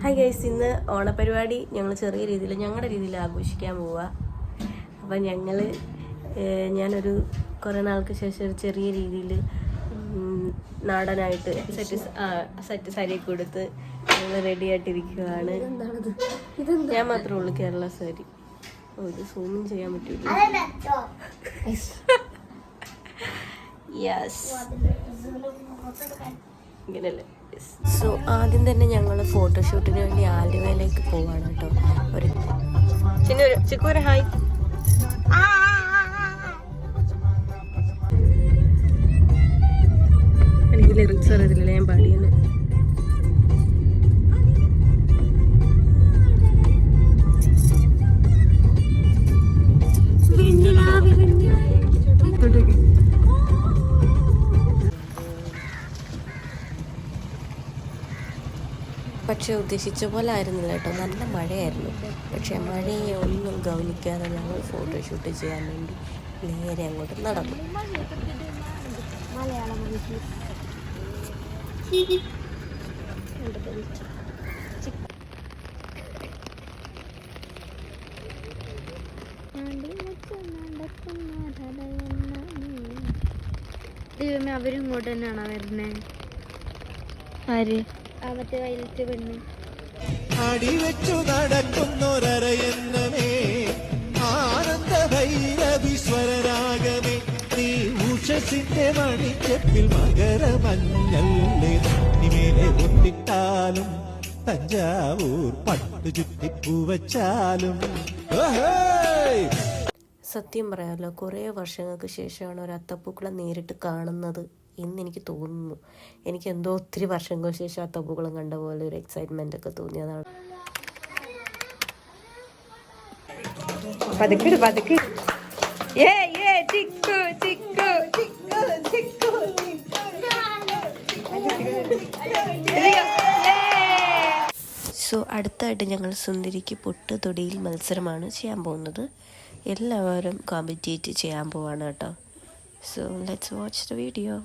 Hi guys, ഇന്ന് ഓണപരിപാടി ഞങ്ങൾ ചെറിയ രീതിയിൽ ഞങ്ങളുടെ രീതിയിൽ ആഘോഷിക്കാൻ പോവുക. അപ്പം ഞാനൊരു കുറേ നാൾക്ക് ശേഷം ഒരു ചെറിയ രീതിയിൽ നാടനായിട്ട് സെറ്റ് സാരിയൊക്കെ കൊടുത്ത് ഞങ്ങൾ റെഡി ആയിട്ടിരിക്കുകയാണ്. ഞാൻ മാത്രമേ ഉള്ളൂ കേരള സാരി. ഇത് സൂമിങ് ചെയ്യാൻ പറ്റൂല. യെസ്, ഇങ്ങനല്ലേ. സോ ആദ്യം തന്നെ ഞങ്ങൾ ഫോട്ടോഷൂട്ടിന് വേണ്ടി ആലുവയിലേക്ക് പോവാണ് കേട്ടോ. ചിക്കൂര് ഹായ്. എനിക്ക് ലിറിക്സ് അറിയത്തില്ല, ഞാൻ പാടിയെന്ന്. പക്ഷെ ഉദ്ദേശിച്ച പോലെ ആയിരുന്നില്ല കേട്ടോ, നല്ല മഴയായിരുന്നു. പക്ഷെ മഴയെ ഒന്നും ഗൗനിക്കാതെ ഞങ്ങൾ ഫോട്ടോഷൂട്ട് ചെയ്യാൻ വേണ്ടി നേരെ അങ്ങോട്ട് നടന്നു. ദൈവമേ, അവരും ഇങ്ങോട്ട് തന്നെയാണോ വരുന്നേ? ആര്? മറ്റേ വയലറ്റ് പെണ്ണ്. അടിവെച്ചു നടക്കുന്നൊരയന്നമേ, ആനന്ദ ഭൈരവീശ്വരരാഗമേ, നീ ഉഷസിന്റെ മണിച്ചപ്പിൽ മകരമഞ്ഞല്ലേ, നിമേലെ ഒട്ടിട്ടാലും തഞ്ചാവൂർ പട്ടു ചുറ്റിപ്പൂവച്ചാലും. സത്യം പറയാമല്ലോ, കുറേ വർഷങ്ങൾക്ക് ശേഷമാണ് ഒരു അത്തപ്പൂക്കളം നേരിട്ട് കാണുന്നത് എന്ന് എനിക്ക് തോന്നുന്നു. എനിക്ക് എന്തോ ഒത്തിരി വർഷങ്ങൾക്ക് ശേഷം അത്തപ്പൂക്കളം കണ്ട പോലെ ഒരു എക്സൈറ്റ്മെന്റ് ഒക്കെ തോന്നിയതാണ്. സോ അടുത്തായിട്ട് ഞങ്ങൾ സുന്ദരിക്ക് പൊട്ട് തൊടിയിൽ മത്സരമാണ് ചെയ്യാൻ പോകുന്നത്. എല്ലാവരും കോമ്പറ്റീറ്റ് ചെയ്യാൻ പോവാണ് കേട്ടോ. So let's watch the video.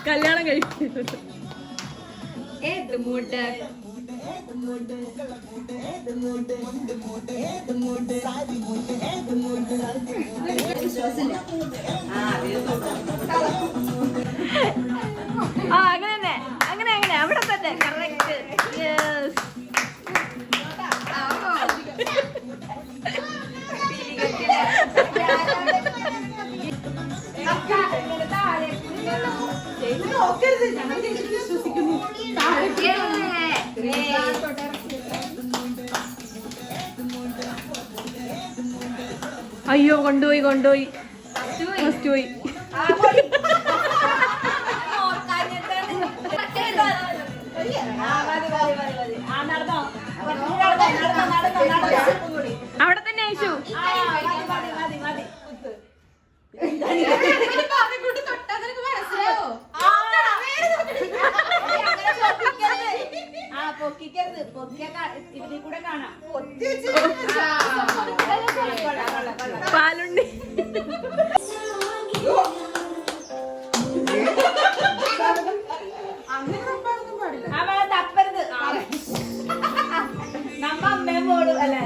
കല്യാണം കഴിക്കുന്നത് അങ്ങനെ അവിടെ തന്നെ കറക്റ്റ്. അയ്യോ, കൊണ്ടുപോയി ഫസ്റ്റ് പോയി. അവിടെ തന്നെ അയച്ചു. പാലുണ്ടി തപ്പരുത്. നമ്മ അമ്മയും പോടും. അല്ല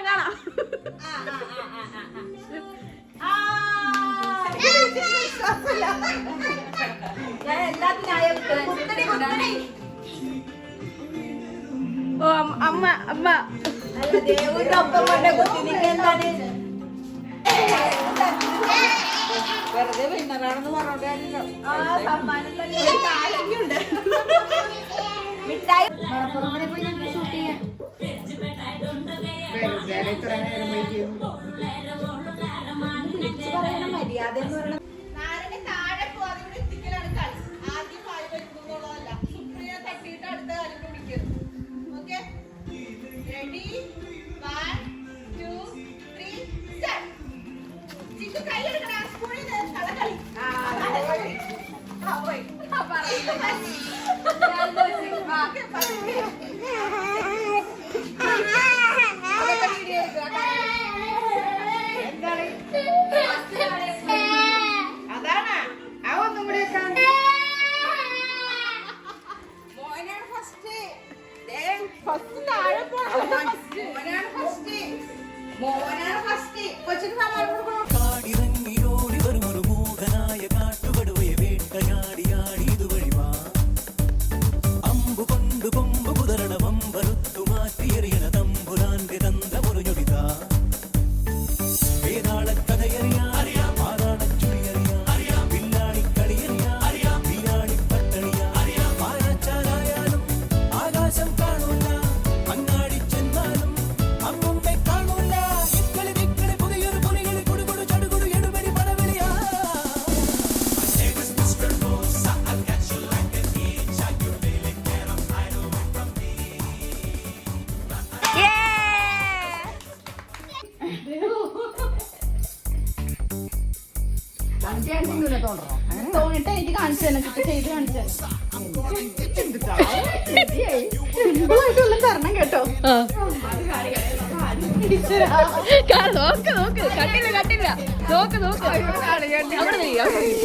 കാണാം. ഞാൻ എല്ലാത്തിനായ ഓ അമ്മ അമ്മ വെറുതെ വിന്നറാണെന്ന് പറഞ്ഞോണ്ട് മര്യാദ എന്ന് പറയുന്നത് അതാണ് ആ ഒന്നും കൂടെ മോനാണ് ഫസ്റ്റ് കൊച്ചിന് സമ്മാനം കൊടുക്കണം. കാടിറങ്ങിയോടി വരുമൊരു മൂകനായ കാട്ടുകടുവയെ വേട്ടയാടിയാടി ഇതുവഴി വാ അമ്പു കൊണ്ടു കൊമ്പ് കുതരണ വമ്പറുത്തു മാറ്റിയെറിയണ തമ്പുരാന്റെ തന്ത്രമൊരു ഞൊടിതാ വേതാളക്കഥയറിയാം പാതാളച്ചുഴിയറിയാം വില്ലാളിക്കളിയറിയാം വീരാളിപ്പട്ടണിയാ വാഴച്ചാലായാലും ആകാശം കാണൂല അങ്ങാടി ചെന്നാലും അമ്മുമ്മെ കാണൂല ഇക്കളി വിക്കളി പുതിയൊരു പുലികളി കുടുകുടു ചടുകുടു എടുപടി പടവെളിയാ തോന്നിട്ട് എനിക്ക് കാണിച്ചു തന്നെ ചെയ്ത് കാണിച്ചു തരണം കേട്ടോ. നോക്ക് നോക്ക് കട്ടില്ല കട്ടില്ല നോക്ക് നോക്ക് അവിടെ നീ, അവിടെ നീ.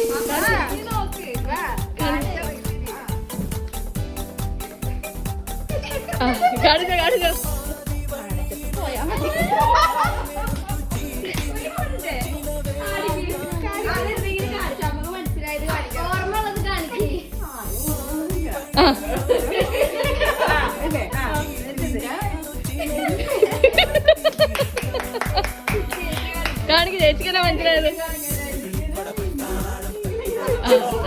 കാണിച്ചോ കാണിച്ചോ കാണിക്ക് ചേച്ചിക്കെന്നാ മനസ്സിലായത്?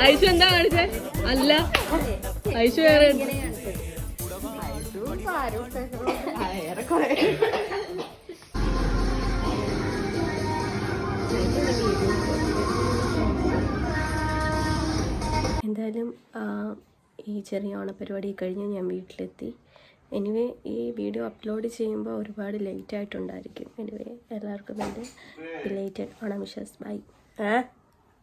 ഐശു എന്താ കാണിച്ചേ? അല്ല ഐശു വേറെ എന്തായാലും ഈ ചെറിയ ഓണപ്പരിപാടി കഴിഞ്ഞ് ഞാൻ വീട്ടിലെത്തി. എനിവേ ഈ വീഡിയോ അപ്ലോഡ് ചെയ്യുമ്പോൾ ഒരുപാട് ലേറ്റ് ആയിട്ടുണ്ടായിരിക്കും. എനിവേ എല്ലാവർക്കും എൻ്റെ ബിലേറ്റഡ് ഓണം വിഷസ്. ബൈ.